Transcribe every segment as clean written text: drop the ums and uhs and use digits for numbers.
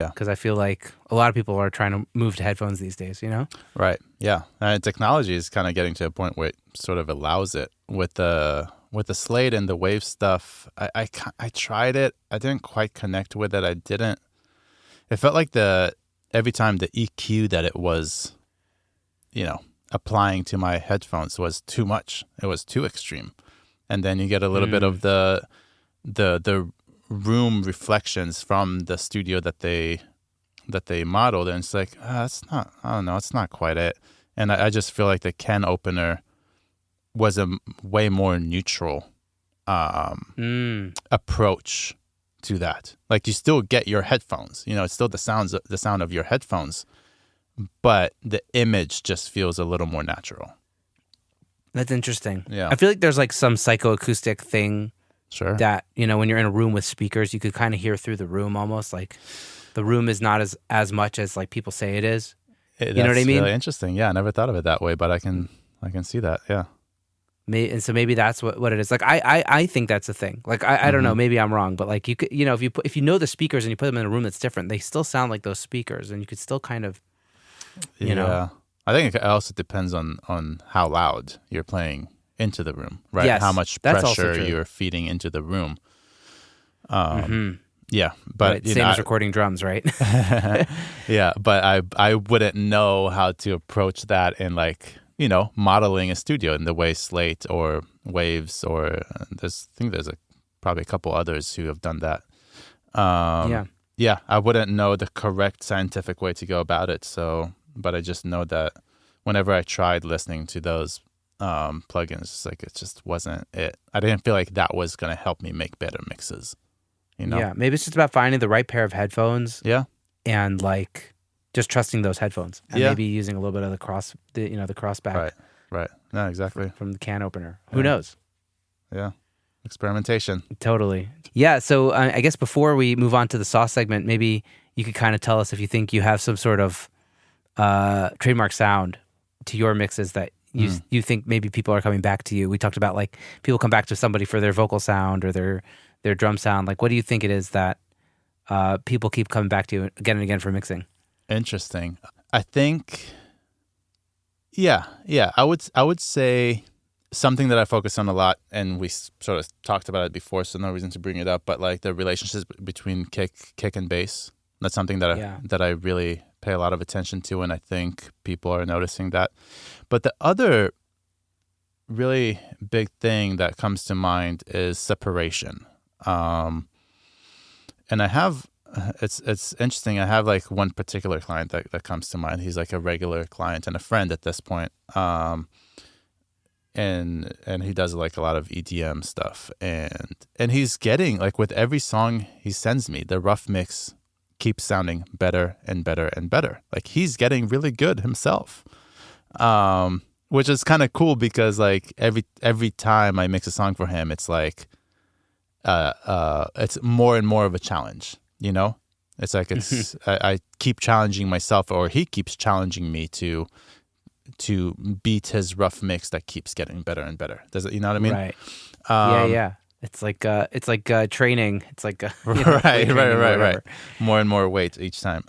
Yeah. Because I feel like a lot of people are trying to move to headphones these days, you know? Right. Yeah. And technology is kind of getting to a point where it sort of allows it. With the Slate and the Wave stuff, I tried it. I didn't quite connect with it. I didn't. It felt like every time the EQ that it was, applying to my headphones was too much. It was too extreme. And then you get a little bit of the room reflections from the studio that they modeled, and it's like, that's not, I don't know, it's not quite it. And I just feel like the can opener was a way more neutral approach to that. Like, you still get your headphones, it's still the sound of your headphones, but the image just feels a little more natural. That's interesting. Yeah. I feel like there's like some psychoacoustic thing Sure. that, when you're in a room with speakers, you could kind of hear through the room almost. Like the room is not as much as like people say it is. You know what I mean? That's really interesting. Yeah, I never thought of it that way, but I can see that. Yeah. And so maybe that's what it is. Like I think that's a thing. Like I don't know, maybe I'm wrong, but like you could, if you know the speakers and you put them in a room that's different, they still sound like those speakers, and you could still kind of, Yeah. I think it also depends on how loud you're playing into the room, right? Yes, how much that's also pressure true. you're feeding into the room. Yeah, but right. Same as recording drums, right? yeah, but I wouldn't know how to approach that in like, modeling a studio in the way Slate or Waves or there's probably a couple others who have done that. Yeah, I wouldn't know the correct scientific way to go about it. So, but I just know that whenever I tried listening to those plugins, it's like it just wasn't it. I didn't feel like that was going to help me make better mixes. Yeah, maybe it's just about finding the right pair of headphones. Yeah, and like just trusting those headphones, and maybe using a little bit of the crossback. Right. No, exactly. From the can opener. Who knows? Yeah, experimentation. Totally. Yeah. So I guess before we move on to the sauce segment, maybe you could kind of tell us if you think you have some sort of trademark sound to your mixes that you think maybe people are coming back to you. We talked about like people come back to somebody for their vocal sound or their drum sound. Like, what do you think it is that people keep coming back to you again and again for mixing? Interesting. I think, yeah. I would say something that I focus on a lot, and we sort of talked about it before, so no reason to bring it up. But like the relationships between kick and bass. That's something that I really pay a lot of attention to, and I think people are noticing that. But the other really big thing that comes to mind is separation. And I have, it's interesting. I have like one particular client that comes to mind. He's like a regular client and a friend at this point. And he does like a lot of EDM stuff. And he's getting like with every song he sends me, the rough mix keeps sounding better and better and better. Like he's getting really good himself. Which is kind of cool because like every time I mix a song for him, it's like, it's more and more of a challenge, It's like I keep challenging myself, or he keeps challenging me to beat his rough mix that keeps getting better and better. Does it? You know what I mean? Right. Yeah. It's like training. It's like right. More and more weight each time.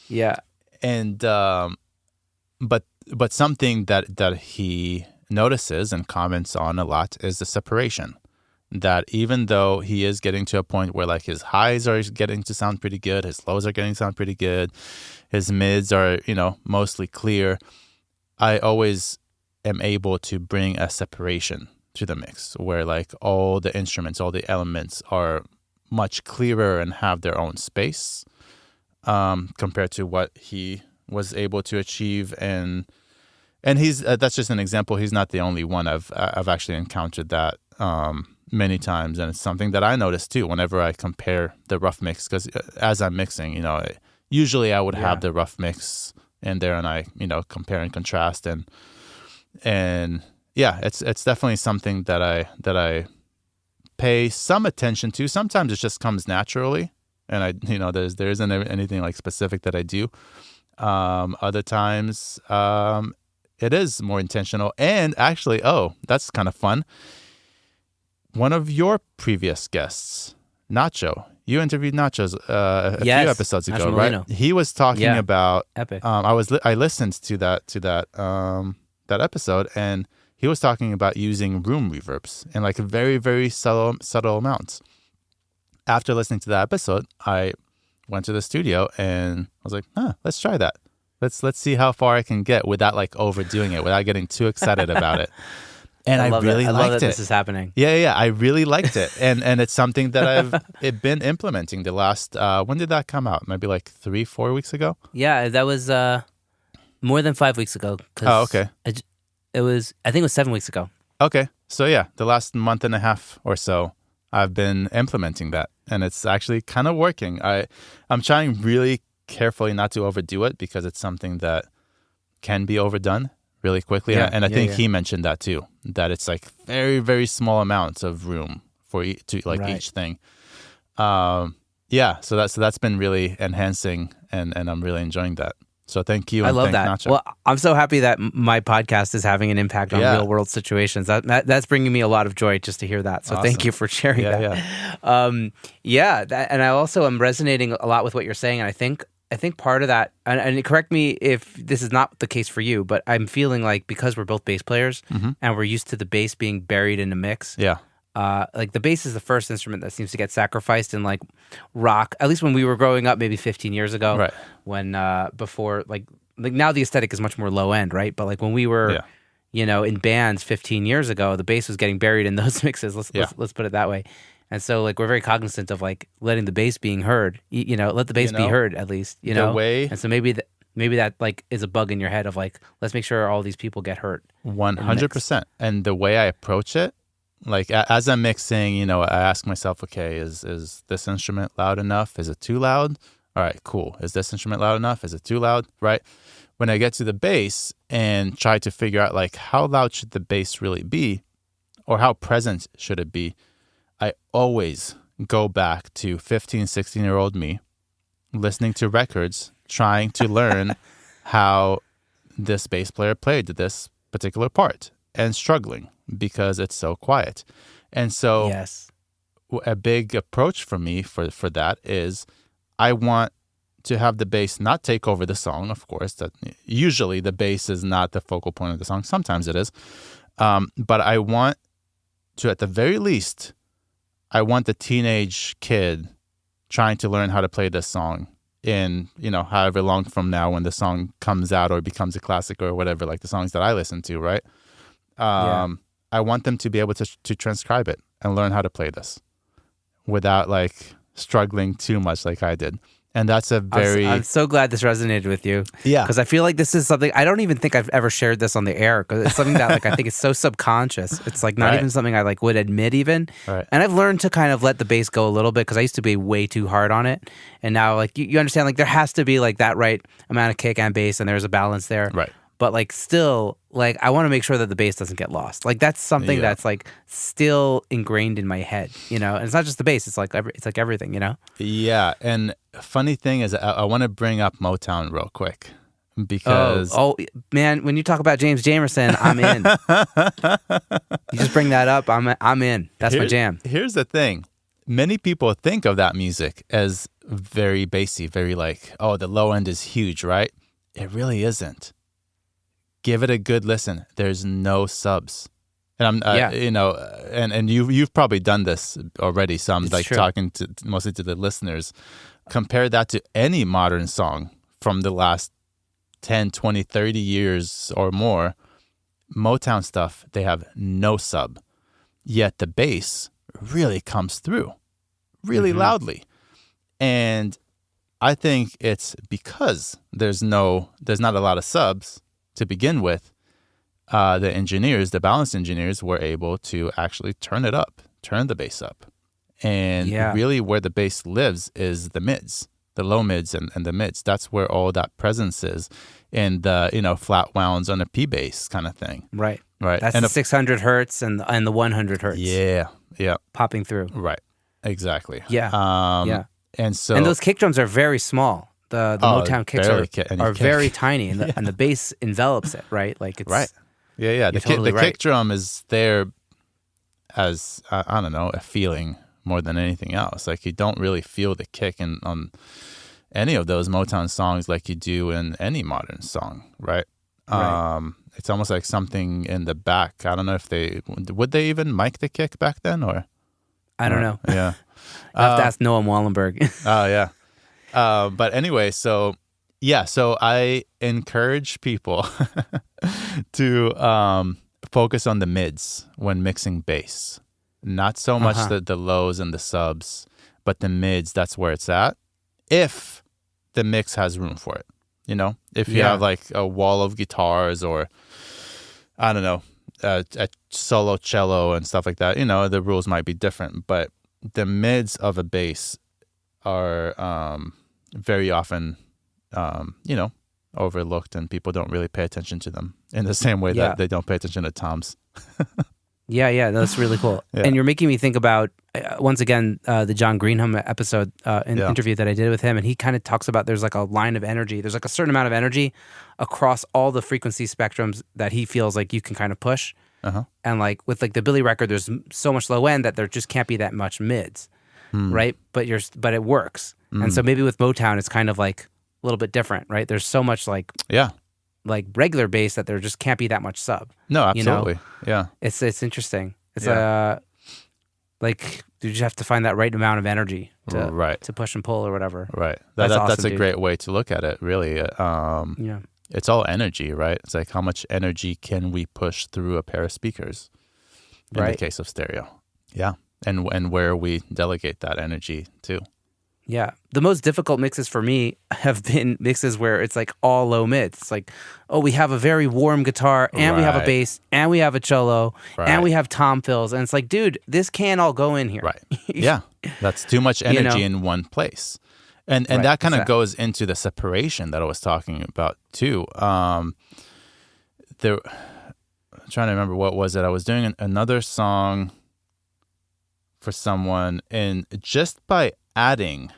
Yeah. And but something that he notices and comments on a lot is the separation. That even though he is getting to a point where like his highs are getting to sound pretty good, his lows are getting to sound pretty good, his mids are, mostly clear, I always am able to bring a separation to the mix where like all the instruments, all the elements are much clearer and have their own space compared to what he was able to achieve. And he's that's just an example. He's not the only one. I've actually encountered that many times, and it's something that I notice too whenever I compare the rough mix, because as I'm mixing, usually I would have the rough mix in there, and I compare and contrast, and yeah, it's definitely something that I pay some attention to. Sometimes it just comes naturally, and I there isn't anything like specific that I do. Other times it is more intentional, and actually, that's kind of fun. One of your previous guests, Nacho, You interviewed Nachos a few Yes, episodes ago, Nacho right? Molino. He was talking Yeah. about Epic. I listened to that episode, and he was talking about using room reverbs in like very, very subtle amounts. After listening to that episode, I went to the studio and I was like, let's try that. Let's see how far I can get without like overdoing it, without getting too excited about it. And I really I love liked that it. this is happening. Yeah. I really liked it. And it's something that I've been implementing the last, when did that come out? Maybe like 3-4 weeks ago? Yeah, that was more than 5 weeks ago. Oh, okay. I think it was 7 weeks ago. Okay. So yeah, the last month and a half or so, I've been implementing that. And it's actually kind of working. I'm trying really carefully not to overdo it because it's something that can be overdone really quickly. Yeah, and I think he mentioned that too, that it's like very, very small amounts of room for each thing. So that's been really enhancing, and I'm really enjoying that. So thank you. I love thank that. Nacho. Well, I'm so happy that my podcast is having an impact on real world situations. That's bringing me a lot of joy just to hear that. So thank you for sharing that. And I also am resonating a lot with what you're saying. And I think part of that, and correct me if this is not the case for you, but I'm feeling like because we're both bass players and we're used to the bass being buried in a mix. Yeah. Like the bass is the first instrument that seems to get sacrificed in like rock, at least when we were growing up, maybe 15 years ago. Right. When before like now the aesthetic is much more low end, right? But like when we were, in bands 15 years ago, the bass was getting buried in those mixes. Let's put it that way. And so like we're very cognizant of like letting the bass being heard. Let the bass be heard at least. And so maybe that like is a bug in your head of like let's make sure all these people get heard. 100%. And the way I approach it. Like as I'm mixing, I ask myself, okay, is this instrument loud enough? Is it too loud? All right, cool. Is this instrument loud enough? Is it too loud? Right? When I get to the bass and try to figure out like how loud should the bass really be or how present should it be, I always go back to 15, 16-year-old me listening to records, trying to learn how this bass player played this particular part and struggling because it's so quiet. And so a big approach for me for that is I want to have the bass not take over the song, of course. That usually the bass is not the focal point of the song. Sometimes it is. But I want to, at the very least, I want the teenage kid trying to learn how to play this song in, however long from now when the song comes out or becomes a classic or whatever, like the songs that I listen to, right? I want them to be able to transcribe it and learn how to play this without like struggling too much like I did. And that's I'm so glad this resonated with you. Yeah. Because I feel like this is something, I don't even think I've ever shared this on the air because it's something that like I think is so subconscious. It's like not even something I like would admit even. Right. And I've learned to kind of let the bass go a little bit because I used to be way too hard on it. And now like you understand like there has to be like that right amount of kick and bass and there's a balance there. Right. But like still, like I want to make sure that the bass doesn't get lost. Like that's something that's like still ingrained in my head, And it's not just the bass; it's like everything, Yeah, and funny thing is, I want to bring up Motown real quick because oh man, when you talk about James Jamerson, I'm in. You just bring that up, I'm in. That's my jam. Here's the thing: many people think of that music as very bassy, very like, oh, the low end is huge, right? It really isn't. Give it a good listen. There's no subs, and and you've probably done this already. So I'm like talking to mostly to the listeners. Compare that to any modern song from the last 10, 20, 30 years or more. Motown stuff, they have no sub, yet the bass really comes through, really loudly, and I think it's because there's not a lot of subs. To begin with, the balance engineers were able to actually turn the bass up. And really where the bass lives is the mids, the low mids and the mids. That's where all that presence is in the, flat wounds on a P bass kind of thing. Right. Right. That's the 600 hertz and the 100 hertz. Yeah. Yeah. Popping through. Right. Exactly. Yeah. And those kick drums are very small. The Motown kicks are very tiny, and the bass envelops it, right? Like it's right. Yeah. The totally kick drum is there as I don't know, a feeling more than anything else. Like, you don't really feel the kick on any of those Motown songs like you do in any modern song, right? It's almost like something in the back. I don't know if would they even mic the kick back then, or I don't know. Yeah, I have to ask Noam Wallenberg. Oh yeah. But anyway, so I encourage people to focus on the mids when mixing bass. Not so much the lows and the subs, but the mids, that's where it's at. If the mix has room for it, you know? If you have like a wall of guitars, or, I don't know, a solo cello and stuff like that, you know, the rules might be different. But the mids of a bass are very often, you know, overlooked, and people don't really pay attention to them in the same way that they don't pay attention to toms. Yeah, that's really cool. Yeah. And you're making me think about, once again, the John Greenham episode, interview that I did with him, and he kind of talks about there's like a line of energy. There's like a certain amount of energy across all the frequency spectrums that he feels like you can kind of push. And like with like the Billy record, there's so much low end that there just can't be that much mids, right? But it works. And so maybe with Motown, it's kind of like a little bit different, right? There's so much like regular bass that there just can't be that much sub. No, absolutely. You know? It's interesting. It's like you just have to find that right amount of energy to push and pull or whatever. Right. That's a great way to look at it, really. It's all energy, right? It's like, how much energy can we push through a pair of speakers in the case of stereo? Yeah. And where we delegate that energy to. Yeah. The most difficult mixes for me have been mixes where it's like all low mids. It's like, oh, we have a very warm guitar, and we have a bass, and we have a cello, and we have tom fills. And it's like, dude, this can't all go in here. Right. Yeah. That's too much energy in one place. And that kind of goes into the separation that I was talking about too. I'm trying to remember, what was it? I was doing another song for someone, and just by adding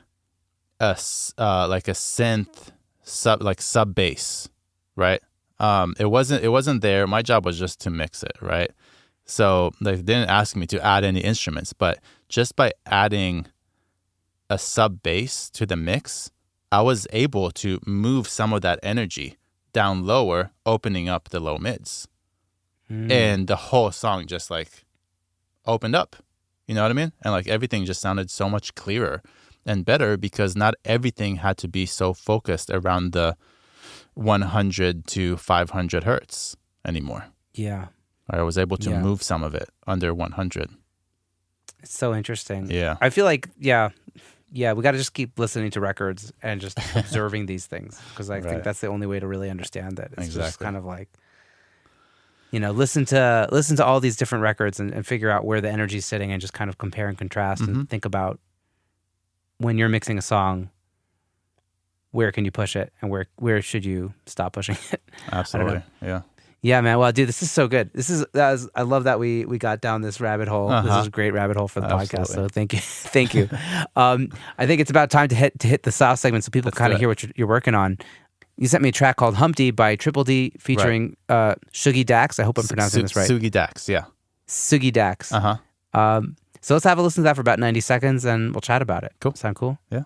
a like a synth sub bass, right? It wasn't there. My job was just to mix it, right? So they didn't ask me to add any instruments, but just by adding a sub bass to the mix, I was able to move some of that energy down lower, opening up the low mids, and the whole song just like opened up. You know what I mean? And like everything just sounded so much clearer and better, because not everything had to be so focused around the 100 to 500 hertz anymore. Yeah. I was able to move some of it under 100. It's so interesting. Yeah. I feel like, we got to just keep listening to records and just observing these things, because I think that's the only way to really understand it. It's just kind of like, you know, listen to all these different records and figure out where the energy's sitting, and just kind of compare and contrast and think about, when you're mixing a song, where can you push it, and where should you stop pushing it? Absolutely. Yeah. Yeah, man. Well, dude, this is so good. I love that we got down this rabbit hole. This is a great rabbit hole for the podcast. So thank you. I think it's about time to hit the South segment, so people kind of hear what you're working on. You sent me a track called Humpty by Triple D featuring Shuggy Dax. I hope I'm pronouncing this right. Sugi Dax, yeah. Sugi Dax. So let's have a listen to that for about 90 seconds, and we'll chat about it. Cool. Sound cool? Yeah.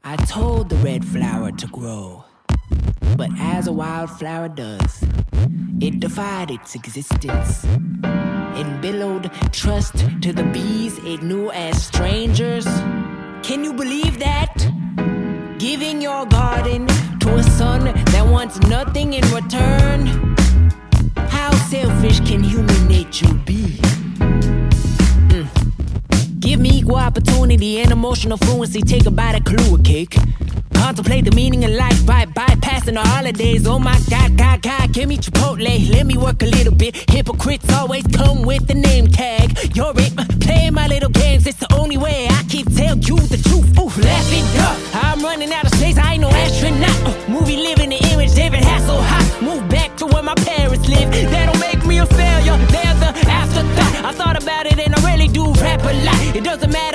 I told the red flower to grow, but as a wildflower does, it defied its existence and billowed trust to the bees it knew as strangers. Can you believe that? Giving your garden to a son that wants nothing in return. How selfish can human nature be? Give me equal opportunity and emotional fluency. Take a bite of Kahlua cake. Contemplate the meaning of life by bypassing the holidays. Oh my God, give me Chipotle. Let me work a little bit. Hypocrites always come with the name tag. You're it, playing my little games. It's the only way I keep telling you the truth. Ooh, laugh it up. I'm running out of space. I ain't no astronaut. Movie living the image David Hasselhoff. Move back to where my parents live. They don't make me a failure. They're the afterthought. I thought about it and I really do rap a lot. It doesn't matter